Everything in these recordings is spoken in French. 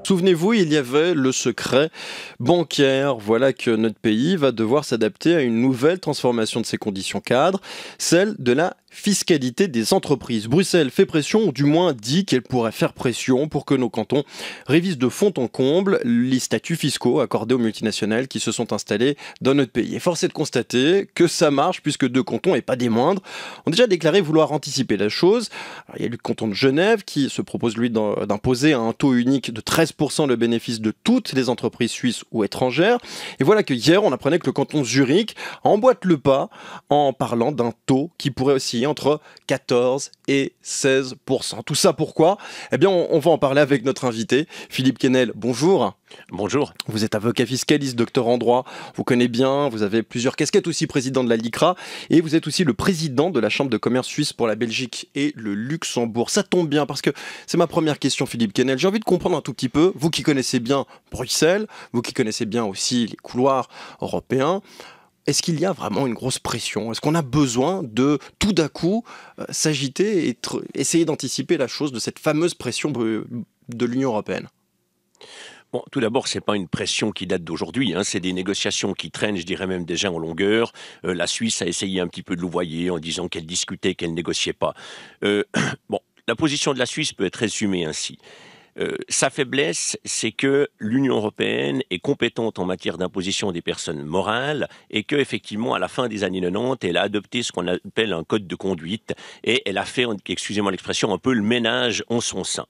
Souvenez-vous, il y avait le secret bancaire. Voilà que notre pays va devoir s'adapter à une nouvelle transformation de ses conditions cadres, celle de la fiscalité des entreprises. Bruxelles fait pression, ou du moins dit qu'elle pourrait faire pression pour que nos cantons révisent de fond en comble les statuts fiscaux accordés aux multinationales qui se sont installés dans notre pays. Et force est de constater que ça marche puisque deux cantons, et pas des moindres, ont déjà déclaré vouloir anticiper la chose. Alors, il y a le canton de Genève qui se propose lui d'imposer à un taux unique de 13% le bénéfice de toutes les entreprises suisses ou étrangères. Et voilà que hier, on apprenait que le canton de Zurich emboîte le pas en parlant d'un taux qui pourrait osciller entre 14 et 16%. Tout ça pourquoi? Eh bien, on va en parler avec notre invité, Philippe Quesnel. Bonjour. Bonjour. Vous êtes avocat fiscaliste, docteur en droit, vous connaissez bien, vous avez plusieurs casquettes aussi, président de la LICRA, et vous êtes aussi le président de la Chambre de commerce suisse pour la Belgique et le Luxembourg. Ça tombe bien parce que c'est ma première question, Philippe Quesnel. J'ai envie de comprendre un tout petit peu, vous qui connaissez bien Bruxelles, vous qui connaissez bien aussi les couloirs européens, est-ce qu'il y a vraiment une grosse pression? Est-ce qu'on a besoin de, tout d'un coup, s'agiter et essayer d'anticiper la chose de cette fameuse pression de l'Union européenne? Bon, tout d'abord, c'est pas une pression qui date d'aujourd'hui, c'est des négociations qui traînent, je dirais même déjà en longueur. La Suisse a essayé un petit peu de louvoyer en disant qu'elle discutait, qu'elle négociait pas. Bon, la position de la Suisse peut être résumée ainsi. Sa faiblesse, c'est que l'Union européenne est compétente en matière d'imposition des personnes morales et que, effectivement, à la fin des années 90, elle a adopté ce qu'on appelle un code de conduite et elle a fait, excusez-moi l'expression, un peu le ménage en son sein.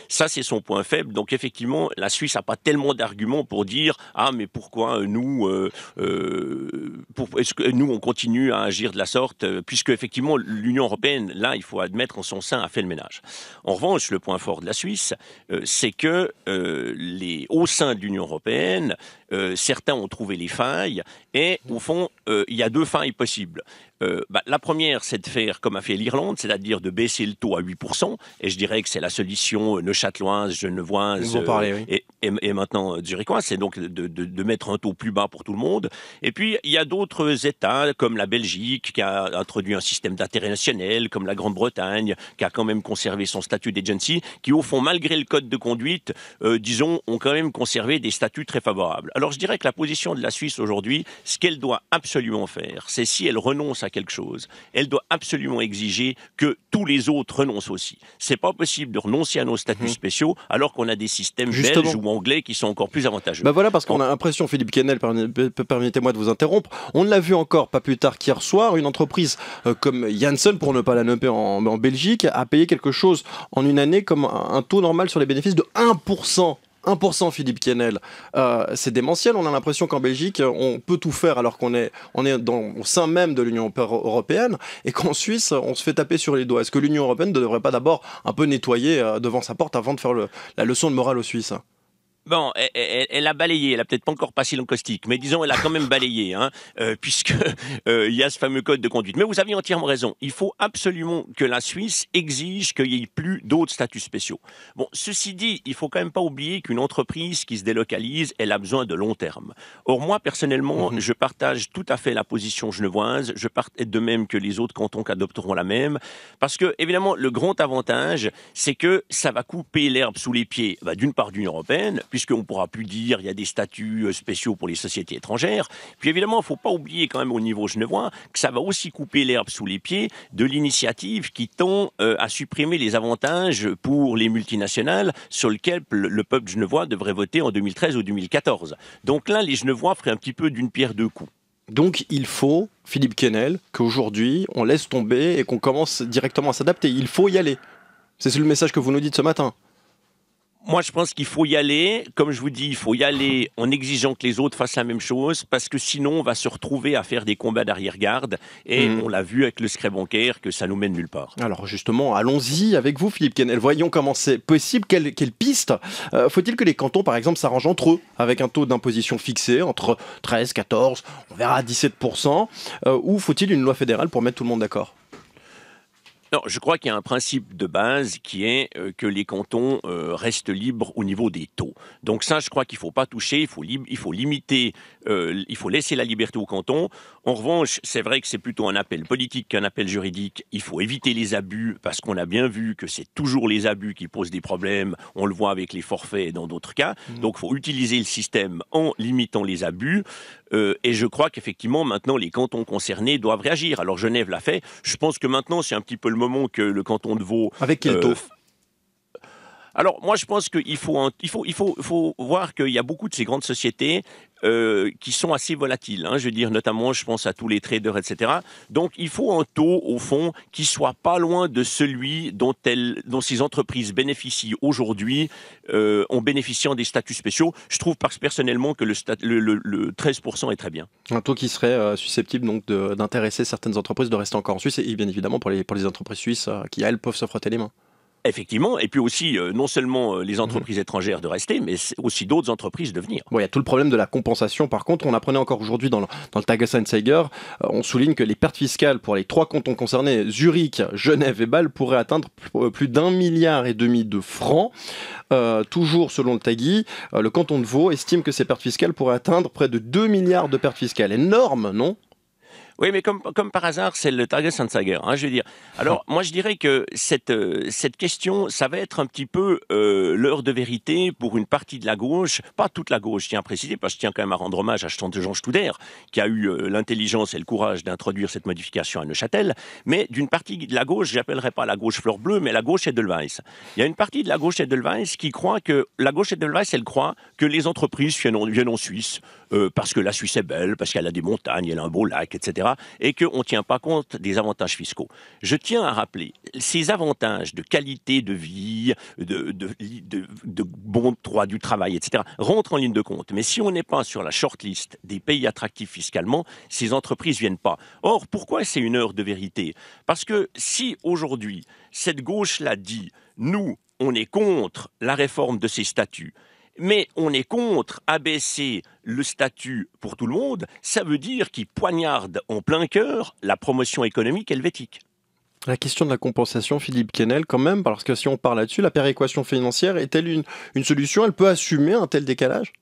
Ça, c'est son point faible. Donc, effectivement, la Suisse n'a pas tellement d'arguments pour dire « Ah, mais pourquoi nous, est-ce que nous, on continue à agir de la sorte ?» Puisque, effectivement, l'Union européenne, là, il faut admettre, en son sein, a fait le ménage. En revanche, le point fort de la Suisse, c'est que au sein de l'Union européenne, certains ont trouvé les failles et au fond, il y a deux failles possibles. La première, c'est de faire comme a fait l'Irlande, c'est-à-dire de baisser le taux à 8%, et je dirais que c'est la solution neuchâteloise, genevoise oui. et maintenant zurichoise, c'est donc de mettre un taux plus bas pour tout le monde. Et puis, il y a d'autres États, comme la Belgique, qui a introduit un système d'intérêt national, comme la Grande-Bretagne, qui a quand même conservé son statut d'agency, qui au fond, malgré le code de conduite, disons, ont quand même conservé des statuts très favorables. Alors, je dirais que la position de la Suisse aujourd'hui, ce qu'elle doit absolument faire, c'est si elle renonce à quelque chose, elle doit absolument exiger que tous les autres renoncent aussi. C'est pas possible de renoncer à nos statuts spéciaux alors qu'on a des systèmes belges ou anglais qui sont encore plus avantageux. Voilà, parce qu'on a l'impression, Philippe Quesnel, permettez-moi de vous interrompre, on l'a vu encore pas plus tard qu'hier soir, une entreprise comme Janssen, pour ne pas la nommer en Belgique, a payé quelque chose en une année comme un taux normal sur les bénéfices de 1%. 1%, Philippe Quesnel. C'est démentiel. On a l'impression qu'en Belgique, on peut tout faire alors qu'on est au sein même de l'Union européenne et qu'en Suisse, on se fait taper sur les doigts. Est-ce que l'Union européenne ne devrait pas d'abord un peu nettoyer devant sa porte avant de faire la leçon de morale aux Suisses? Bon, elle a balayé, elle a peut-être pas encore passé l'encaustique, mais disons, elle a quand même balayé, puisque il y a ce fameux code de conduite. Mais vous avez entièrement raison. Il faut absolument que la Suisse exige qu'il n'y ait plus d'autres statuts spéciaux. Bon, ceci dit, il faut quand même pas oublier qu'une entreprise qui se délocalise, elle a besoin de long terme. Or, moi, personnellement, je partage tout à fait la position genevoise. Je partage de même que les autres cantons qui adopteront la même. Parce que, évidemment, le grand avantage, c'est que ça va couper l'herbe sous les pieds, d'une part, de l'Union européenne, puisqu'on ne pourra plus dire il y a des statuts spéciaux pour les sociétés étrangères. Puis évidemment, il ne faut pas oublier quand même au niveau genevois que ça va aussi couper l'herbe sous les pieds de l'initiative qui tend à supprimer les avantages pour les multinationales sur lesquels le peuple genevois devrait voter en 2013 ou 2014. Donc là, les Genevois feraient un petit peu d'une pierre deux coups. Donc il faut, Philippe Quesnel, qu'aujourd'hui, on laisse tomber et qu'on commence directement à s'adapter. Il faut y aller. C'est le message que vous nous dites ce matin. Moi, je pense qu'il faut y aller. Comme je vous dis, il faut y aller en exigeant que les autres fassent la même chose, parce que sinon, on va se retrouver à faire des combats d'arrière-garde. Et on l'a vu avec le secret bancaire, que ça nous mène nulle part. Alors justement, allons-y avec vous, Philippe Quesnel. Voyons comment c'est possible. Quelle piste faut-il que les cantons, par exemple, s'arrangent entre eux, avec un taux d'imposition fixé entre 13, 14, on verra 17%, ou faut-il une loi fédérale pour mettre tout le monde d'accord? Non, je crois qu'il y a un principe de base qui est que les cantons restent libres au niveau des taux. Donc ça, je crois qu'il ne faut pas toucher, il faut limiter, il faut laisser la liberté aux cantons. En revanche, c'est vrai que c'est plutôt un appel politique qu'un appel juridique. Il faut éviter les abus parce qu'on a bien vu que c'est toujours les abus qui posent des problèmes. On le voit avec les forfaits et dans d'autres cas. Donc il faut utiliser le système en limitant les abus. Et je crois qu'effectivement, maintenant, les cantons concernés doivent réagir. Alors Genève l'a fait. Je pense que maintenant, c'est un petit peu le moment que le canton de Vaud... Avec quel taux? Alors, moi, je pense qu'il faut voir qu'il y a beaucoup de ces grandes sociétés qui sont assez volatiles. Hein, je veux dire, notamment, je pense à tous les traders, etc. Donc, il faut un taux, au fond, qui soit pas loin de celui dont ces entreprises bénéficient aujourd'hui en bénéficiant des statuts spéciaux. Je trouve personnellement que le 13% est très bien. Un taux qui serait susceptible donc d'intéresser certaines entreprises de rester encore en Suisse et bien évidemment pour les entreprises suisses qui, elles, peuvent se frotter les mains. Effectivement, et puis aussi, non seulement les entreprises étrangères de rester, mais aussi d'autres entreprises de venir. Bon, il y a tout le problème de la compensation. Par contre, on apprenait encore aujourd'hui dans le Tages-Anzeiger, on souligne que les pertes fiscales pour les 3 cantons concernés, Zurich, Genève et Bâle, pourraient atteindre plus d'1,5 milliard de francs. Toujours selon le Tagui, le canton de Vaud estime que ces pertes fiscales pourraient atteindre près de 2 milliards de pertes fiscales. Énorme, non ? Oui, mais comme par hasard, c'est le Tages-Anzeiger, hein, je veux dire. Alors, moi, je dirais que cette question, ça va être un petit peu l'heure de vérité pour une partie de la gauche, pas toute la gauche, je tiens à préciser, parce que je tiens quand même à rendre hommage à Jean Stouder, qui a eu l'intelligence et le courage d'introduire cette modification à Neuchâtel, mais d'une partie de la gauche, j'appellerai pas la gauche fleur bleue, mais la gauche Edelweiss. Il y a une partie de la gauche Edelweiss qui croit que, la gauche Edelweiss, elle croit que les entreprises viennent en Suisse, parce que la Suisse est belle, parce qu'elle a des montagnes, elle a un beau lac, etc., et qu'on ne tient pas compte des avantages fiscaux. Je tiens à rappeler, ces avantages de qualité de vie, de bon droit du travail, etc., rentrent en ligne de compte. Mais si on n'est pas sur la shortlist des pays attractifs fiscalement, ces entreprises ne viennent pas. Or, pourquoi c'est une heure de vérité? Parce que si aujourd'hui, cette gauche-là dit, nous, on est contre la réforme de ces statuts, mais on est contre abaisser le statut pour tout le monde, ça veut dire qu'ils poignardent en plein cœur la promotion économique helvétique. La question de la compensation, Philippe Quesnel, quand même, parce que si on parle là-dessus, la péréquation financière est-elle une solution? Elle peut assumer un tel décalage?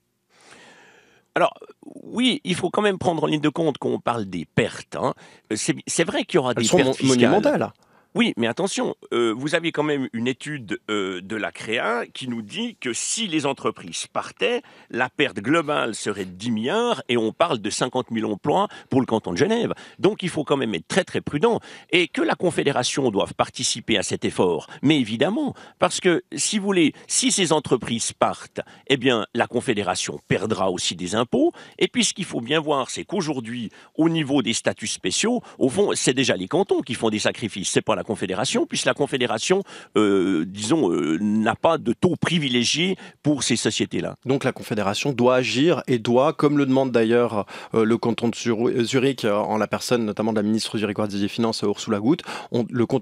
Alors, oui, il faut quand même prendre en ligne de compte qu'on parle des pertes. Hein. C'est vrai qu'il y aura des pertes fiscales. Elles sont monumentales. Oui, mais attention, vous avez quand même une étude de la CREA qui nous dit que si les entreprises partaient, la perte globale serait de 10 milliards et on parle de 50 000 emplois pour le canton de Genève. Donc il faut quand même être très très prudent et que la Confédération doive participer à cet effort. Mais évidemment, parce que si vous voulez, si ces entreprises partent, eh bien la Confédération perdra aussi des impôts. Et puis ce qu'il faut bien voir, c'est qu'aujourd'hui, au niveau des statuts spéciaux, au fond, c'est déjà les cantons qui font des sacrifices. C'est pas la Confédération, puisque la Confédération, n'a pas de taux privilégié pour ces sociétés-là. Donc la Confédération doit agir et doit, comme le demande d'ailleurs le canton de Zurich, en la personne notamment de la ministre zurichoise des Finances, Ursula Guth,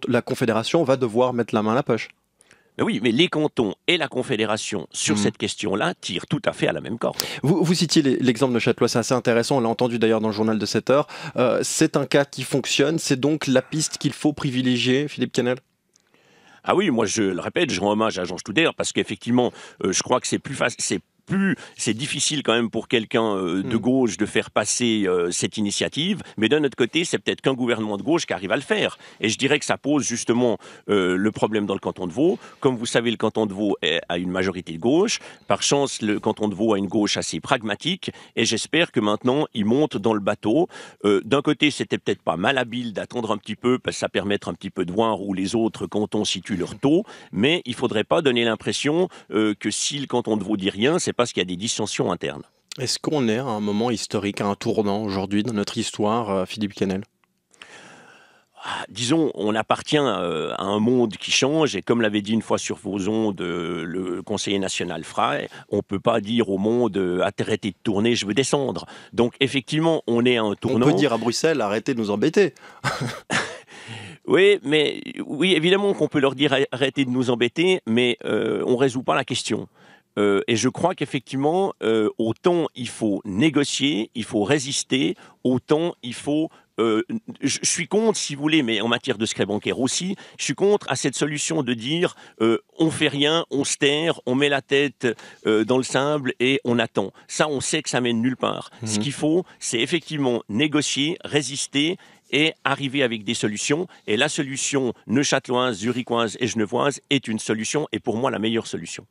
la Confédération va devoir mettre la main à la poche. Oui, mais les cantons et la Confédération, sur cette question-là, tirent tout à fait à la même corde. Vous citiez l'exemple de Châtelois, c'est assez intéressant, on l'a entendu d'ailleurs dans le journal de 7 heures. C'est un cas qui fonctionne, c'est donc la piste qu'il faut privilégier, Philippe Quesnel? Ah oui, moi je le répète, je rends hommage à Jean Stouder, parce qu'effectivement, je crois que c'est difficile quand même pour quelqu'un de gauche de faire passer cette initiative, mais d'un autre côté, c'est peut-être qu'un gouvernement de gauche qui arrive à le faire. Et je dirais que ça pose justement le problème dans le canton de Vaud. Comme vous savez, le canton de Vaud a une majorité de gauche. Par chance, le canton de Vaud a une gauche assez pragmatique, et j'espère que maintenant, il monte dans le bateau. D'un côté, c'était peut-être pas mal habile d'attendre un petit peu, parce que ça permet un petit peu de voir où les autres cantons situent leur taux, mais il faudrait pas donner l'impression que si le canton de Vaud dit rien, c'est parce qu'il y a des dissensions internes. Est-ce qu'on est à un moment historique, à un tournant aujourd'hui dans notre histoire, Philippe Quesnel? Disons, on appartient à un monde qui change, et comme l'avait dit une fois sur vos ondes le conseiller national Frey, on ne peut pas dire au monde arrêtez de tourner, je veux descendre. Donc effectivement, on est à un tournant. On peut dire à Bruxelles arrêtez de nous embêter. Oui, évidemment qu'on peut leur dire arrêtez de nous embêter, mais on ne résout pas la question. Et je crois qu'effectivement, autant il faut négocier, il faut résister, autant il faut je suis contre, si vous voulez, mais en matière de secret bancaire aussi, je suis contre à cette solution de dire on fait rien, on se terre, on met la tête dans le sable et on attend. Ça, on sait que ça mène nulle part. Ce qu'il faut, c'est effectivement négocier, résister et arriver avec des solutions. Et la solution neuchâteloise, zurichoise et genevoise est une solution, et pour moi la meilleure solution.